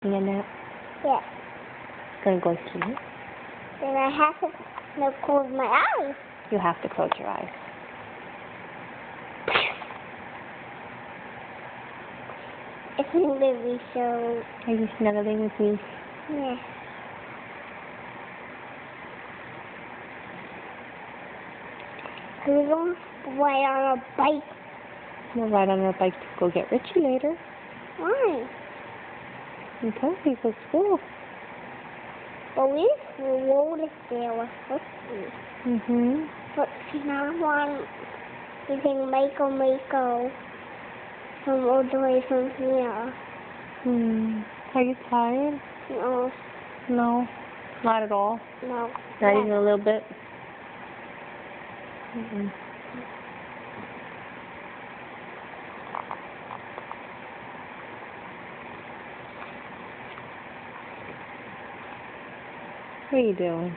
You know, Yeah. gonna go to sleep. Then I have to now close my eyes. You have to close your eyes. It's going to be so... Are you snuggling with me? Yeah. We're going to ride on a bike. We'll ride on our bike to go get Richie later. Why? Until he goes to school. But we rolled it there with Richie. Mhm. But now we can make go from all the way from here. Are you tired? No, No. Not at all. no. Not even a little bit. What are you doing?